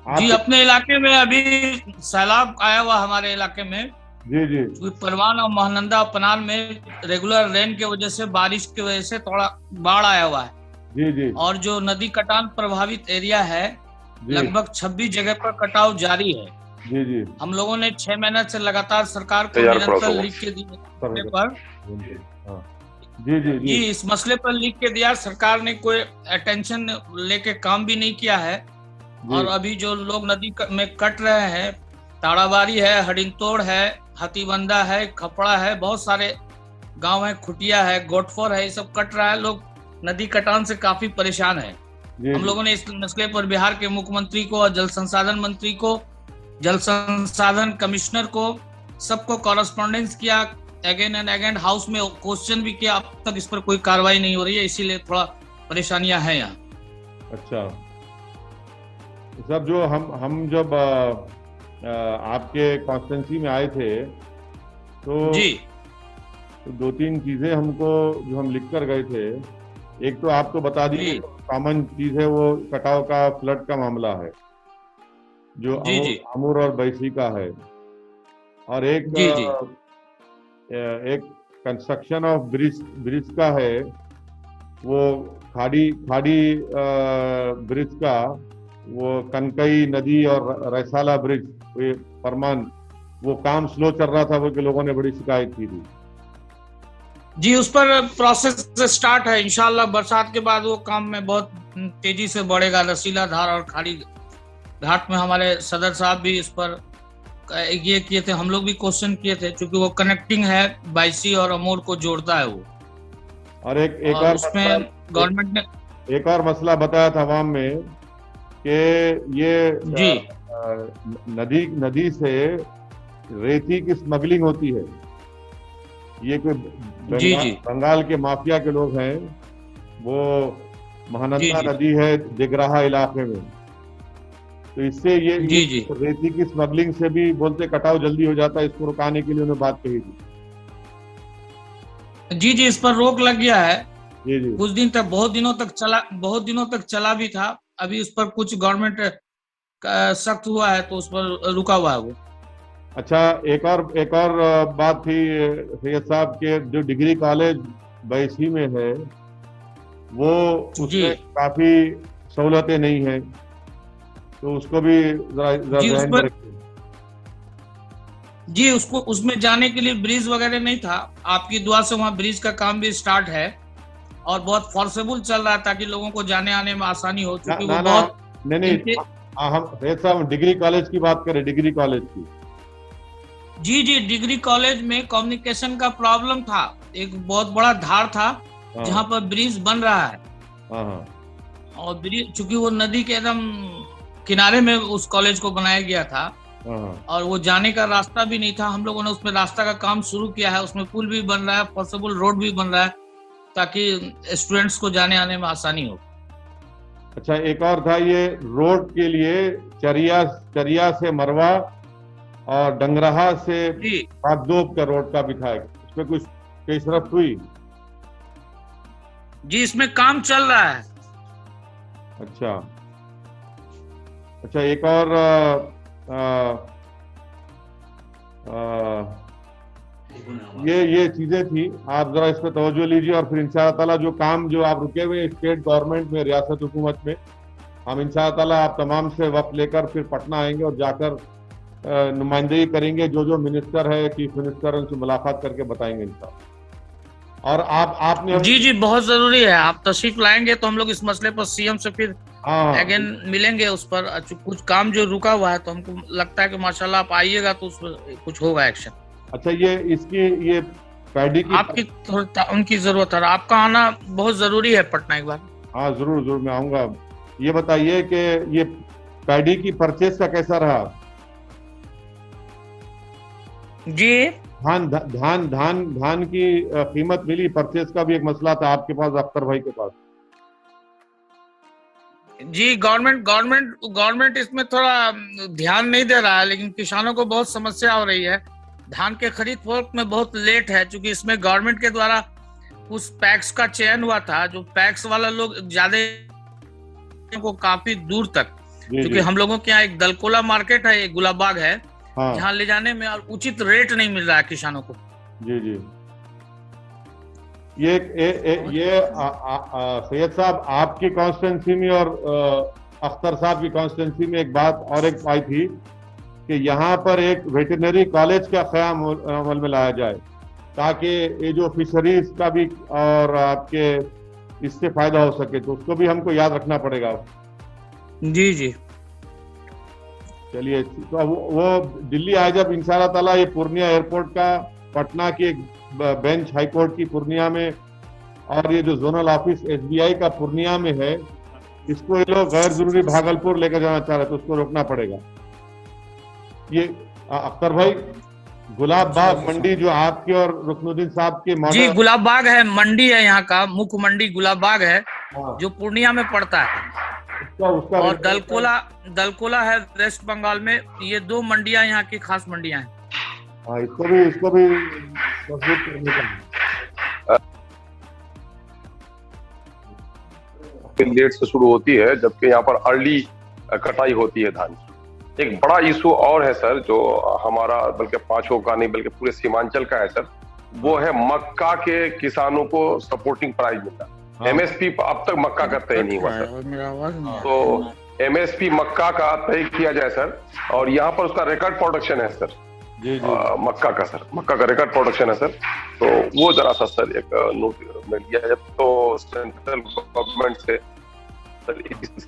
जी, आप। अपने इलाके में अभी सैलाब आया हुआ हमारे इलाके में। जी जी। क्योंकि परवान और महानंदा पनार में रेगुलर रेन की वजह से, बारिश की वजह से थोड़ा बाढ़ आया हुआ है। जी जी। और जो नदी कटान प्रभावित एरिया है, जी लगभग 26 जगह पर कटाव जारी है। जी। जी हम लोगों ने 6 महीने से लगातार सरकार को तैयार क्रॉस निरंतर होगा लिख के दिए मसले सर। पर। हाँ। जी जी जी। जी, इस मसले पर लिख के दिया, सरकार ने कोई अटेंशन लेके काम भी नहीं किया है। जी और अभी जो लोग नदी में कट रहे हैं, ताड़ाबाड़ी है, हडिनतोड़ है, हाथीबंदा है, खपड़ा है, बहुत सारे गांव है, खुटिया है, गोटफोर है, ये सब कट रहा है। लोग नदी कटान से काफी परेशान है। जी हम जी। लोगों ने इस मसले पर बिहार के मुख्यमंत्री को और जल संसाधन मंत्री को, जल संसाधन कमिश्नर को, सबको कॉरेस्पॉन्डेंस किया, अगेन एंड अगेन हाउस में क्वेश्चन भी किया। अब तक इस पर कोई कार्रवाई नहीं हो रही है, इसीलिए थोड़ा परेशानियां हैं यहाँ। अच्छा सर, जो हम जब आपके कॉन्स्टिट्यूंसी में आए थे तो, जी तो दो तीन चीजें हमको जो हम लिख कर गए थे। एक तो आप तो बता जी दीजिए, कॉमन चीज है वो कटाव का, फ्लड का मामला है जो जी जी अमूर और बैसी का है। और जी जी एक कंस्ट्रक्शन ऑफ ब्रिज ब्रिज का है, वो खाड़ी खाड़ी ब्रिज का, वो कनकई नदी और रैसाला ब्रिज, ये फरमान, वो काम स्लो चल रहा था, वो के लोगों ने बड़ी शिकायत की थी। जी, उस पर प्रोसेस स्टार्ट है। इंशाल्लाह बरसात के बाद वो काम में बहुत तेजी से बढ़ेगा। रसीला धार और खाड़ी घाट में हमारे सदर साहब भी इस पर ये किए थे, हम लोग भी क्वेश्चन किए थे, क्योंकि वो कनेक्टिंग है, बायसी और अमूर को जोड़ता है वो। और एक और और उसमें गवर्नमेंट ने एक और मसला बताया था आवाम में कि ये जी नदी नदी से रेती की स्मगलिंग होती है। ये कोई जी जी बंगाल के माफिया के लोग हैं, वो जी महानंदा जी नदी है दिगराहा इलाके में, तो इससे ये जी जी रेती की स्मगलिंग से भी बोलते कटाव जल्दी हो जाता है। इसको रुकाने के लिए उन्होंने बात कही थी। जी जी, इस पर रोक लग गया है। जी जी। कुछ दिन तक, बहुत दिनों तक चला भी था। अभी उस पर कुछ गवर्नमेंट सख्त हुआ है, तो उस पर रुका हुआ है वो। अच्छा, एक और बात थी सैयद साहब के, जो डिग्री कॉलेज बैसी में है, वो जी उसमें काफी सहूलतें नहीं है, तो उसको भी जरा जी उस ध्यान में पर रखिए। जी, उसको उसमें जाने के लिए ब्रिज वगैरह नहीं था। आपकी दुआ से वहाँ ब्रिज का काम भी स्टार्ट है और बहुत फोर्सेबल चल रहा है, ताकि लोगों को जाने आने में आसानी हो, ना क्योंकि ना वो ना, बहुत नहीं हम सैयद साहब डिग्री कॉलेज की बात करें, डिग्री कॉलेज की। जी जी, डिग्री कॉलेज में कम्युनिकेशन का प्रॉब्लम था। एक बहुत बड़ा धार था हाँ जहाँ पर ब्रिज बन रहा है, हाँ हाँ। और ब्रिज चूंकि वो नदी के एकदम किनारे में उस कॉलेज को बनाया गया था, हाँ और वो जाने का रास्ता भी नहीं था। हम लोगों ने उसमें रास्ता का काम शुरू किया है, उसमें पुल भी बन रहा है, पॉसिबल रोड भी बन रहा है, ताकि स्टूडेंट्स को जाने आने में आसानी हो। अच्छा, एक और था, ये रोड के लिए चरिया चरिया से मरवा और डंगराहा से जी बागदोब का रोड का भी था, उसमें कुछ पेशरफ हुई? जी, इसमें काम चल रहा है। अच्छा अच्छा, एक और ये चीजें थी, आप जरा इस पे तवज्जो लीजिए, और फिर इंशाअल्लाह ताला जो काम जो आप रुके हुए स्टेट गवर्नमेंट में, रियासत हुकूमत में, हम इंशाअल्लाह ताला आप तमाम से वक्त लेकर फिर पटना आएंगे और जाकर नुमाइंदगी करेंगे। जो मिनिस्टर है, चीफ मिनिस्टर, उनसे मुलाकात करके बताएंगे इंशाअल्लाह। और आपने जी जी, बहुत जरूरी है। आप तशरीफ लाएंगे तो हम लोग इस मसले पर सीएम से फिर हाँ अगेन मिलेंगे। उस पर कुछ काम जो रुका हुआ है, तो हमको लगता है कि माशाल्लाह आप आइएगा तो उस पर कुछ होगा एक्शन। अच्छा, ये पैडी की आपकी उनकी जरूरत है, आपका आना बहुत जरूरी है पटना एक बार। हाँ जरूर जरूर, मैं आऊंगा। ये बताइए कि ये पैडी की परचेज का कैसा रहा? जी धान की कीमत मिली? परचेज का भी एक मसला था आपके पास, अख्तर भाई के पास। जी, गवर्नमेंट इसमें थोड़ा ध्यान नहीं दे रहा है, लेकिन किसानों को बहुत समस्या हो रही है। धान के खरीद फरोख्त में बहुत लेट है, क्योंकि इसमें गवर्नमेंट के द्वारा उस पैक्स का चयन हुआ था। जो पैक्स वाला लोग ज्यादा को काफी दूर तक क्योंकि हम लोगों के यहाँ एक दलकोला मार्केट है, एक गुलाब बाग है, हाँ जहाँ ले जाने में और उचित रेट नहीं मिल रहा है किसानों को। जी जी। ये सैयद साहब आपकी कॉन्स्टिट्यूंसी में और अख्तर साहब की कॉन्स्टिट्यूंसी में एक बात और एक आई थी कि यहाँ पर एक वेटरनरी कॉलेज का क़याम अमल में लाया जाए, ताकि ये जो फिशरीज का भी और आपके इससे फायदा हो सके, तो उसको भी हमको याद रखना पड़ेगा। जी जी। चलिए, तो वो दिल्ली आए जब इंशाअल्लाह ताला, ये पूर्णिया एयरपोर्ट का, पटना की एक बेंच हाई कोर्ट की पूर्णिया में, और ये जो जोनल ऑफिस एसबीआई का पूर्णिया में है, इसको ये लोग गैर जरूरी भागलपुर लेकर जाना चाह रहे, तो उसको रोकना पड़ेगा। ये अख्तर भाई, गुलाब बाग मंडी जो आपके और रुकनुद्दीन साहब के मॉडल, जी गुलाब बाग है, मंडी है यहाँ का, मुख्य मंडी गुलाब बाग है, हाँ, जो पूर्णिया में पड़ता है। उसका और दलकोला है वेस्ट बंगाल में। ये 2 मंडियां यहाँ की खास मंडियां हैं। हाँ, इसको भी मजबूत करने का लेट से शुरू होती है, जबकि यहाँ पर अर्ली कटाई होती है धान की। एक बड़ा इशू और है सर, जो हमारा बल्कि पांचों का नहीं बल्कि पूरे सीमांचल का है सर, वो है मक्का के किसानों को सपोर्टिंग प्राइस मिलना। एमएसपी अब तक मक्का का तय नहीं हुआ सर, तो एमएसपी मक्का का तय किया जाए सर। और यहाँ पर उसका रिकॉर्ड प्रोडक्शन है सर, जी जी। मक्का का रिकॉर्ड प्रोडक्शन है सर, तो वो जरा सा सर एक नोट मिल गया, जब तो सेंट्रल गवर्नमेंट से सर इस